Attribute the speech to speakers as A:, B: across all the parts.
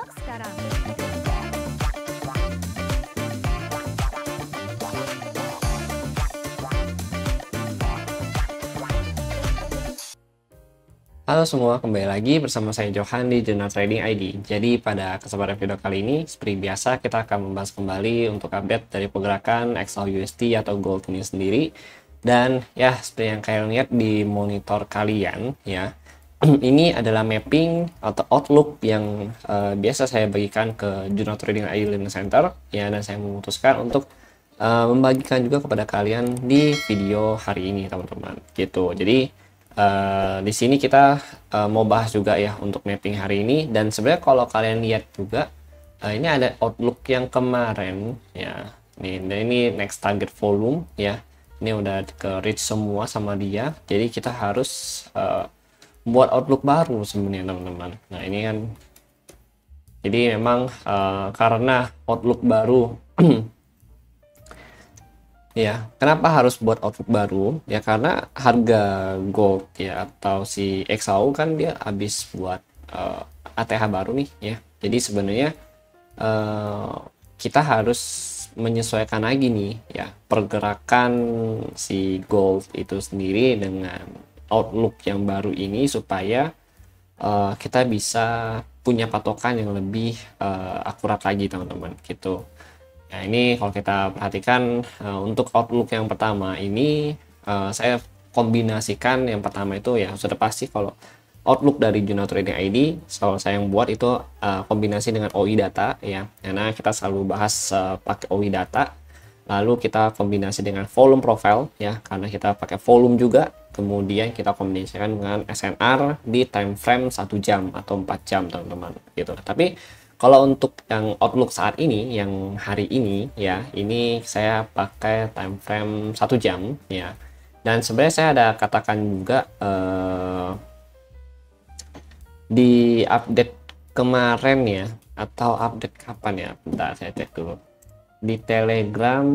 A: Simak sekarang.
B: Halo semua, kembali lagi bersama saya Johan di Jurnal Trading ID. Jadi pada kesempatan video kali ini, seperti biasa kita akan membahas kembali untuk update dari pergerakan XAUUSD atau gold ini sendiri. Dan ya, seperti yang kalian lihat di monitor kalian ya, ini adalah mapping atau outlook yang biasa saya bagikan ke Jurnal Trading ID Learning Center ya, dan saya memutuskan untuk membagikan juga kepada kalian di video hari ini teman-teman gitu. Jadi di sini kita mau bahas juga ya untuk mapping hari ini, dan sebenarnya kalau kalian lihat juga ini ada outlook yang kemarin ya, ini next target volume ya, ini udah ke reach semua sama dia, jadi kita harus buat outlook baru sebenarnya teman-teman. Nah ini kan jadi memang karena outlook baru ya, kenapa harus buat outlook baru? Ya karena harga gold ya atau si XAU kan dia habis buat ATH baru nih ya. Jadi sebenarnya eh, kita harus menyesuaikan lagi nih ya pergerakan si gold itu sendiri dengan outlook yang baru ini supaya kita bisa punya patokan yang lebih akurat lagi teman-teman gitu. Nah, ini kalau kita perhatikan untuk outlook yang pertama ini saya kombinasikan. Yang pertama itu ya sudah pasti kalau outlook dari Jurnal Trading ID kalau saya yang buat itu kombinasi dengan OI data ya, karena kita selalu bahas pakai OI data, lalu kita kombinasi dengan volume profile ya karena kita pakai volume juga, kemudian kita kombinasikan dengan SNR di time frame 1 jam atau 4 jam teman-teman gitu. Tapi kalau untuk yang outlook saat ini, yang hari ini ya, ini saya pakai time frame 1 jam ya. Dan sebenarnya saya ada katakan juga di update kemarin ya, atau update kapan ya? Bentar saya cek dulu. Di Telegram,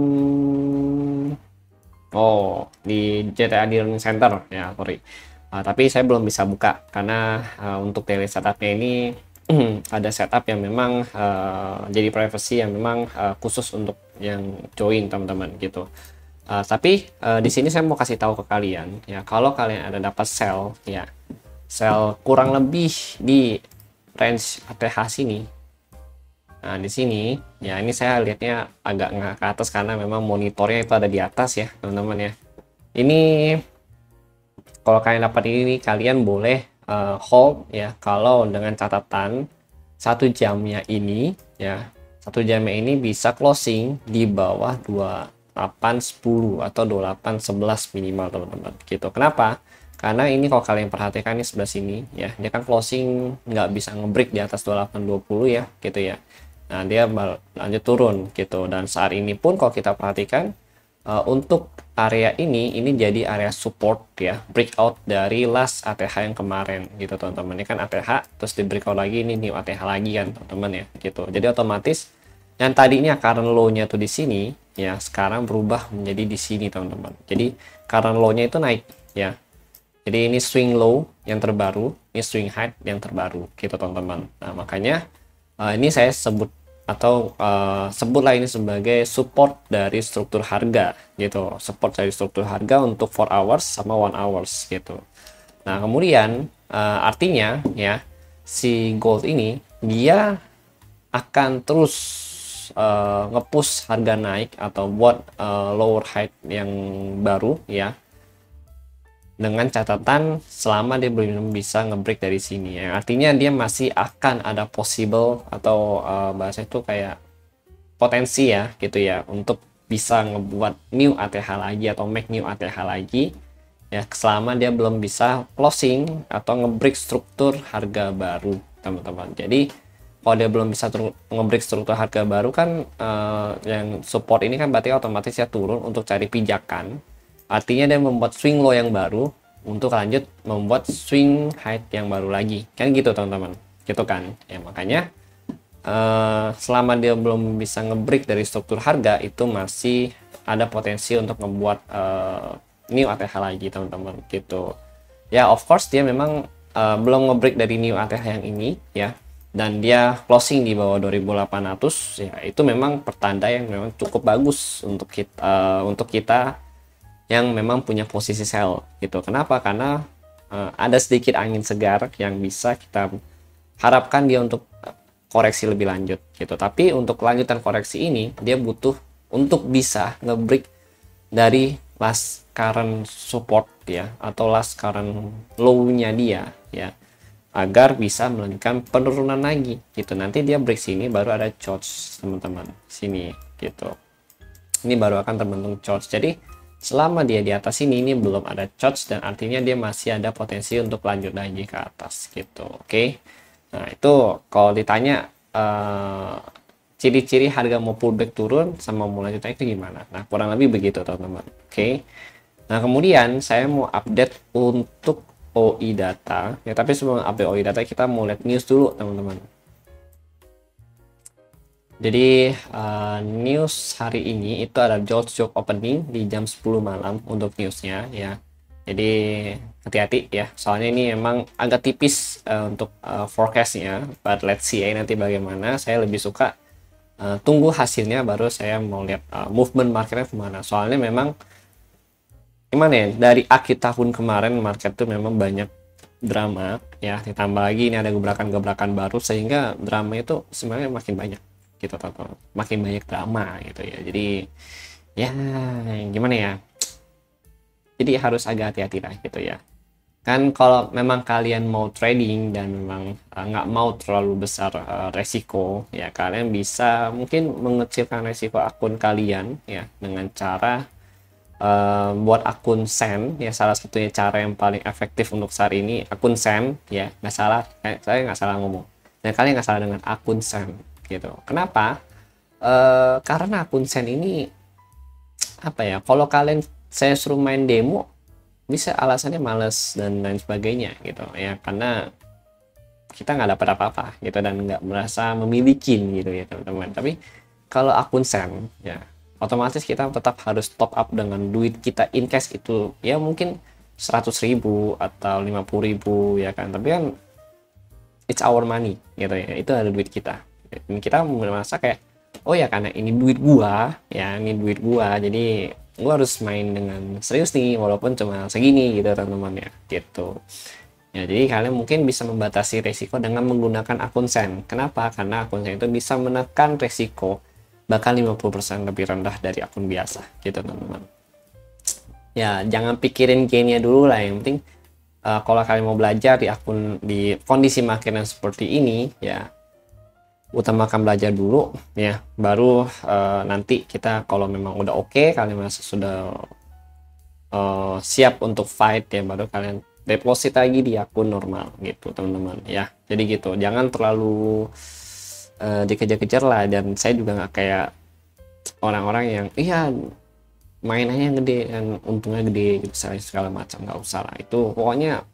B: oh di JTA Learning Center ya, sorry. Tapi saya belum bisa buka karena untuk daily setupnya ini ada setup yang memang jadi privacy yang memang khusus untuk yang join teman-teman gitu. Tapi di sini saya mau kasih tahu ke kalian ya, kalau kalian ada dapat sell ya, sell kurang lebih di range ATH sini. Nah di sini ya, ini saya lihatnya agak nggak ke atas karena memang monitornya itu ada di atas ya teman-teman ya. Ini kalau kalian dapat ini kalian boleh hold ya, kalau dengan catatan 1 jamnya ini ya, 1 jamnya ini bisa closing di bawah 2810 atau 2811 minimal teman-teman gitu. Kenapa? Karena ini kalau kalian perhatikan ini sebelah sini ya, dia kan closing nggak bisa ngebreak di atas 2820 ya gitu ya. Nah dia lanjut turun gitu, dan saat ini pun kalau kita perhatikan untuk area ini jadi area support ya, breakout dari last ATH yang kemarin gitu teman-teman. Ini kan ATH terus di breakout lagi, ini new ATH lagi kan teman-teman ya gitu. Jadi otomatis yang tadinya current low-nya tuh di sini ya, sekarang berubah menjadi di sini teman-teman. Jadi current low-nya itu naik ya. Jadi ini swing low yang terbaru, ini swing high yang terbaru gitu teman-teman. Nah makanya ini saya sebut atau sebutlah ini sebagai support dari struktur harga gitu, support dari struktur harga untuk 4 hours sama 1 hours gitu. Nah kemudian artinya ya, si gold ini dia akan terus nge-push harga naik atau buat lower high yang baru ya, dengan catatan selama dia belum bisa ngebreak dari sini ya, artinya dia masih akan ada possible atau bahasa itu kayak potensi ya gitu ya, untuk bisa ngebuat new ATH lagi atau make new ATH lagi ya, selama dia belum bisa closing atau ngebreak struktur harga baru teman-teman. Jadi kalau dia belum bisa ngebreak struktur harga baru kan yang support ini kan berarti otomatis ya turun untuk cari pijakan. Artinya dia membuat swing low yang baru untuk lanjut membuat swing high yang baru lagi. Kan gitu teman-teman. Gitu kan. Ya makanya selama dia belum bisa ngebreak dari struktur harga, itu masih ada potensi untuk membuat new ATH lagi teman-teman gitu. Ya of course dia memang belum ngebreak dari new ATH yang ini ya. dan dia closing di bawah 2800, ya itu memang pertanda yang memang cukup bagus untuk kita yang memang punya posisi sell gitu. Kenapa? Karena ada sedikit angin segar yang bisa kita harapkan dia untuk koreksi lebih lanjut gitu. Tapi untuk kelanjutan koreksi ini dia butuh untuk bisa nge-break dari last current support ya, atau last current low-nya dia ya, agar bisa melanjutkan penurunan lagi gitu. Nanti dia break sini baru ada shorts teman-teman, sini gitu. Ini baru akan terbentuk shorts. Jadi selama dia di atas ini belum ada shorts, dan artinya dia masih ada potensi untuk lanjut lagi ke atas gitu. Oke. Nah, itu kalau ditanya ciri-ciri harga mau pullback turun sama mau lanjut naik itu gimana? Nah, kurang lebih begitu teman-teman. Oke. Nah, kemudian saya mau update untuk OI data ya, tapi sebelum update OI data kita mau lihat news dulu teman-teman. Jadi news hari ini itu ada George Job opening di jam 10 malam untuk newsnya ya. Jadi hati-hati ya, soalnya ini emang agak tipis untuk forecastnya, but let's see ya nanti bagaimana. Saya lebih suka tunggu hasilnya baru saya mau lihat movement marketnya kemana. Soalnya memang gimana ya, dari akhir tahun kemarin market tuh memang banyak drama ya, ditambah lagi ini ada gebrakan-gebrakan baru sehingga drama itu sebenarnya makin banyak gitu teman-teman, makin banyak drama gitu ya. Jadi ya gimana ya, jadi harus agak hati-hati lah gitu ya. Kan kalau memang kalian mau trading dan memang nggak mau terlalu besar resiko ya, kalian bisa mungkin mengecilkan resiko akun kalian ya dengan cara buat akun Send ya. Salah satunya cara yang paling efektif untuk saat ini akun Send ya, nggak salah, saya nggak salah ngomong, dan kalian nggak salah dengan akun Send gitu. Kenapa? Karena akun Send ini apa ya, kalau kalian saya suruh main demo bisa alasannya males dan lain sebagainya gitu ya, karena kita nggak dapat apa-apa gitu dan nggak merasa memiliki gitu ya teman-teman. Tapi kalau akun Send ya otomatis kita tetap harus top up dengan duit kita in cash itu ya, mungkin 100.000 atau 50.000 ya kan, tapi kan it's our money gitu ya, itu ada duit kita dan kita merasa kayak oh ya karena ini duit gua ya, ini duit gua jadi gua harus main dengan serius nih walaupun cuma segini gitu teman-teman ya gitu ya. Jadi kalian mungkin bisa membatasi resiko dengan menggunakan akun Send. Kenapa? Karena akun Send itu bisa menekan resiko bahkan 50% lebih rendah dari akun biasa gitu teman-teman ya. Jangan pikirin gainnya dulu lah, yang penting kalau kalian mau belajar di akun di kondisi market yang seperti ini ya, utamakan belajar dulu ya, baru nanti kita kalau memang udah oke, kalian merasa sudah siap untuk fight ya, baru kalian deposit lagi di akun normal gitu teman-teman ya. Jadi gitu, jangan terlalu dikejar-kejar lah, dan saya juga nggak kayak orang-orang yang iya mainannya gede dan untungnya gede gitu segala macam, nggak usah lah itu. Pokoknya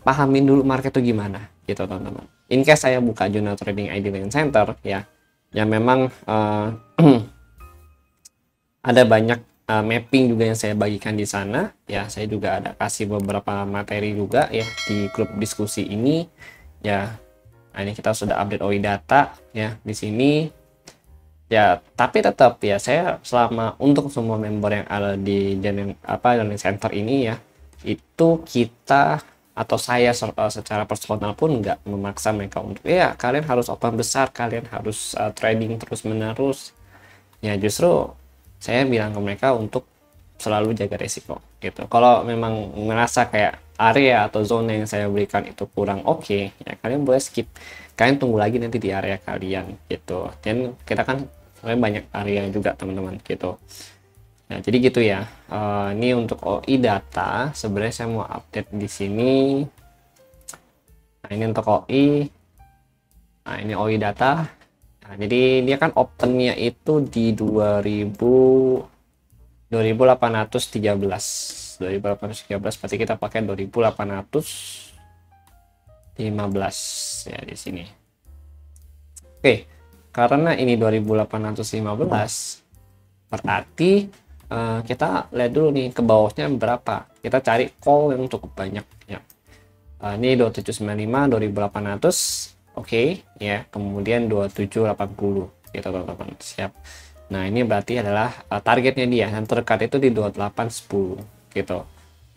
B: pahamin dulu market itu gimana gitu teman-teman. In case saya buka jurnal trading ID Lane Center ya, yang memang ada banyak mapping juga yang saya bagikan di sana ya. Saya juga ada kasih beberapa materi juga ya di grup diskusi ini ya. Nah, ini kita sudah update OI data ya di sini ya, tapi tetap ya saya selama untuk semua member yang ada di Lane Center ini ya, itu kita atau saya secara personal pun nggak memaksa mereka untuk ya kalian harus open besar, kalian harus trading terus menerus ya. Justru saya bilang ke mereka untuk selalu jaga resiko gitu. Kalau memang merasa kayak area atau zona yang saya berikan itu kurang oke ya, kalian boleh skip, kalian tunggu lagi nanti di area kalian gitu. Dan kita kan sebenarnya banyak area juga teman-teman gitu. Nah, jadi gitu ya. Ini untuk OI data. Sebenarnya saya mau update di sini. Nah, ini untuk OI. Nah, ini OI data. Nah, jadi dia kan opennya itu di 2813 berarti kita pakai 2815 ya di sini. Oke, karena ini 2815 berarti kita lihat dulu nih ke bawahnya berapa, kita cari call yang cukup banyak ya. Ini 2795 2800 Oke, ya. Kemudian 2780 gitu teman-teman. Siap. Nah, ini berarti adalah targetnya dia. Yang terdekat itu di 2810 gitu.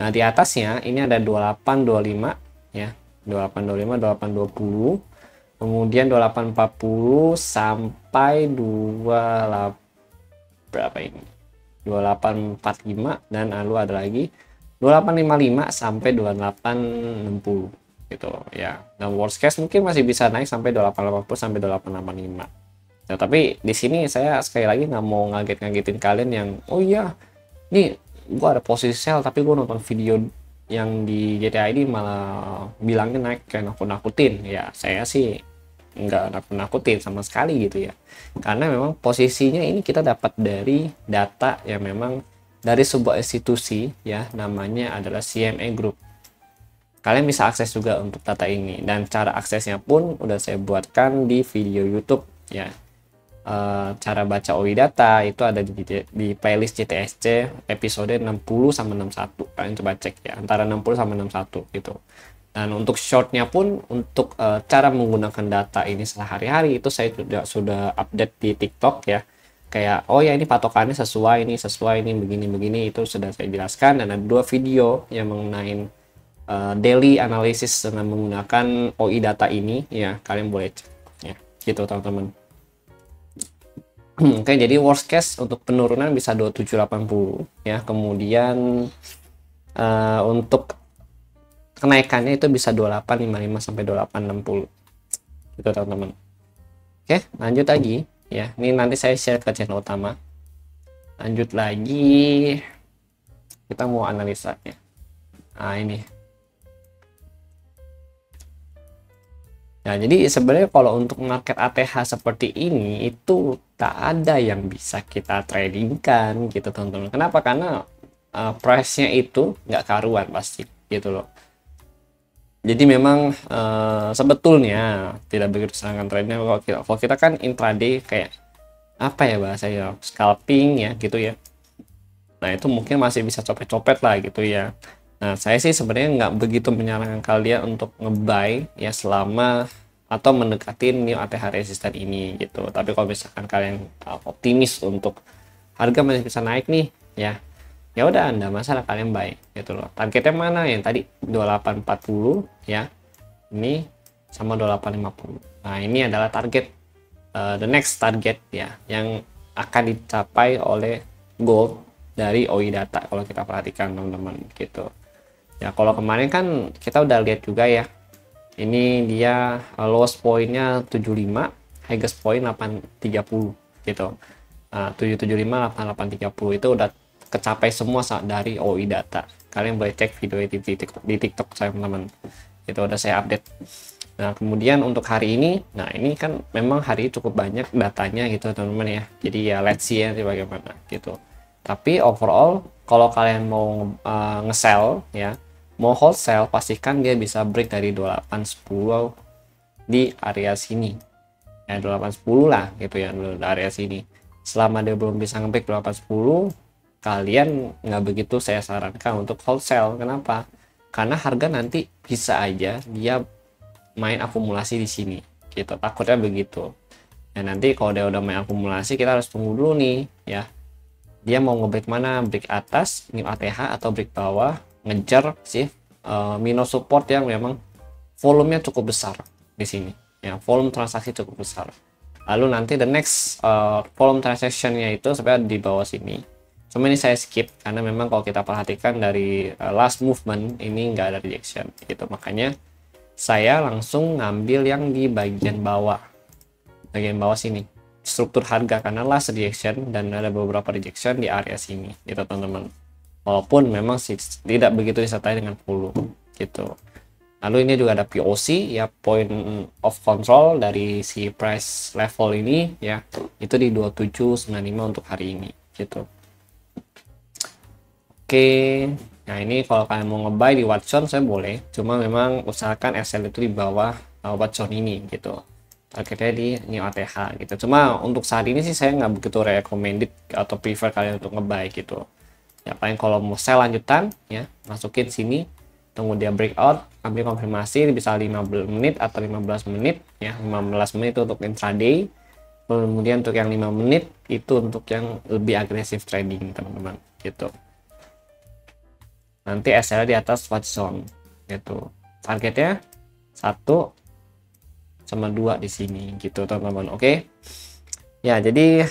B: Nah, di atasnya ini ada 2825 ya. 2825, 2820. Kemudian 2840 sampai 28 berapa ini? 2845 dan lalu ada lagi 2855 sampai 2860 gitu ya. Dan worst case mungkin masih bisa naik sampai 2880 sampai 2885. Nah, tapi di sini saya sekali lagi nggak mau ngagetin kalian yang oh iya nih gua ada posisi sell tapi gua nonton video yang di GTA ini malah bilangnya naik kayak nakut-nakutin. Ya saya sih nggak nakut-nakutin sama sekali gitu ya, karena memang posisinya ini kita dapat dari data yang memang dari sebuah institusi ya, namanya adalah CME Group. Kalian bisa akses juga untuk data ini, dan cara aksesnya pun udah saya buatkan di video YouTube ya. Cara baca OI data itu ada di playlist CTSC episode 60 sama 61. Kalian coba cek ya, antara 60 sama 61 gitu. Dan untuk shortnya pun untuk cara menggunakan data ini sehari-hari itu saya sudah update di TikTok ya. Kayak oh ya ini patokannya sesuai ini begini itu sudah saya jelaskan, dan ada 2 video yang mengenai daily analysis dengan menggunakan OI data ini ya, kalian boleh cek ya gitu teman-teman. Oke, jadi worst case untuk penurunan bisa 2780 ya. Kemudian untuk kenaikannya itu bisa 2855 sampai 2860 gitu teman-teman. Oke, lanjut lagi ya. Ini nanti saya share ke channel utama. Lanjut lagi, kita mau analisanya. Nah ini. Nah, jadi sebenarnya kalau untuk market ATH seperti ini itu tak ada yang bisa kita tradingkan gitu teman-teman. Kenapa? Karena price-nya itu nggak karuan pasti gitu loh. Jadi memang sebetulnya tidak begitu serangan trendnya. Kalau kita kan intraday kayak apa ya bahasanya, scalping ya gitu ya. Nah itu mungkin masih bisa copet-copet lah gitu ya. Nah saya sih sebenarnya nggak begitu menyarankan kalian untuk nge-buy ya selama atau mendekati new ATH resisten ini gitu. Tapi kalau misalkan kalian optimis untuk harga masih bisa naik nih ya udah Anda masalah kalian buy gitu loh. Targetnya mana yang tadi 2840 ya, ini sama 2850. Nah ini adalah target the next target ya yang akan dicapai oleh gold dari OI data kalau kita perhatikan teman-teman gitu ya. Kalau kemarin kan kita udah lihat juga ya, ini dia lowest pointnya 75, highest point 830 gitu. 775 8830 itu udah kecapai semua dari OI data. Kalian boleh cek video di TikTok saya teman-teman, itu udah saya update. Nah kemudian untuk hari ini, nah ini kan memang hari ini cukup banyak datanya gitu teman-teman ya, jadi ya let's see ya bagaimana gitu. Tapi overall kalau kalian mau nge-sell ya, mau wholesale, pastikan dia bisa break dari 2810 di area sini ya, 2810 lah gitu ya, di area sini. Selama dia belum bisa nge-break 2810, kalian nggak begitu saya sarankan untuk wholesale. Kenapa? Karena harga nanti bisa aja dia main akumulasi di sini gitu, takutnya begitu. Dan nanti kalau dia udah main akumulasi, kita harus tunggu dulu nih ya, dia mau nge-break mana, break atas new ATH atau break bawah, ngejar sih minus support yang memang volumenya cukup besar di sini ya, volume transaksi cukup besar. Lalu nanti the next volume transactionnya itu sebenarnya di bawah sini. Cuma ini saya skip karena memang kalau kita perhatikan dari last movement ini nggak ada rejection gitu, makanya saya langsung ngambil yang di bagian bawah sini, struktur harga, karena last rejection dan ada beberapa rejection di area sini gitu teman-teman. Walaupun memang tidak begitu disertai dengan volume gitu. Lalu ini juga ada POC ya, point of control dari si price level ini ya, itu di 2795 untuk hari ini gitu. Oke, nah ini kalau kalian mau nge-buy di Watson saya boleh, cuma memang usahakan SL itu di bawah Watson ini gitu, targetnya di new ATH gitu. Cuma untuk saat ini sih saya nggak begitu recommended atau prefer kalian untuk nge-buy gitu ya. Paling kalau mau sell lanjutan ya, masukin sini tunggu dia breakout, ambil konfirmasi bisa 15 menit atau 15 menit ya. 15 menit itu untuk intraday, kemudian untuk yang 5 menit itu untuk yang lebih agresif trading teman-teman gitu. Nanti SL di atas watch zone gitu, targetnya 1 sama 2 di sini gitu teman-teman. Oke. Ya, jadi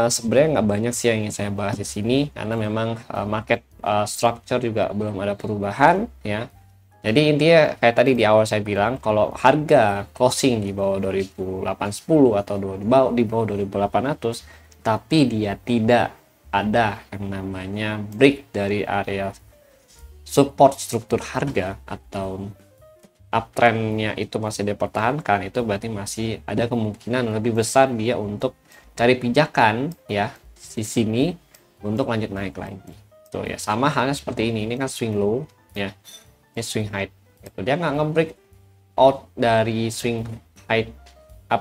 B: sebenarnya nggak banyak sih yang ingin saya bahas di sini karena memang market structure juga belum ada perubahan ya. Jadi intinya kayak tadi di awal saya bilang, kalau harga closing di bawah 2810 atau di bawah 2800 tapi dia tidak ada yang namanya break dari area support struktur harga atau uptrendnya itu masih dipertahankan, itu berarti masih ada kemungkinan lebih besar dia untuk cari pijakan ya di sini untuk lanjut naik lagi. Tuh ya, sama halnya seperti ini kan swing low ya, ini swing high gitu. Dia nggak nge-break out dari swing high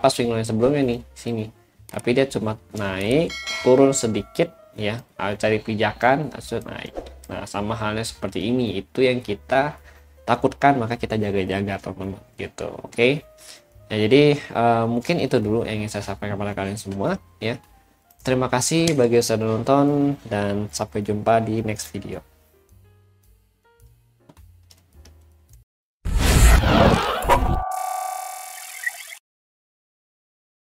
B: swing low yang sebelumnya nih sini, tapi dia cuma naik turun sedikit ya, cari pijakan langsung naik. Nah, sama halnya seperti ini, itu yang kita takutkan, maka kita jaga-jaga teman-teman gitu. Oke. Ya, jadi mungkin itu dulu yang ingin saya sampaikan kepada kalian semua ya. Terima kasih bagi yang sudah nonton dan sampai jumpa di next video.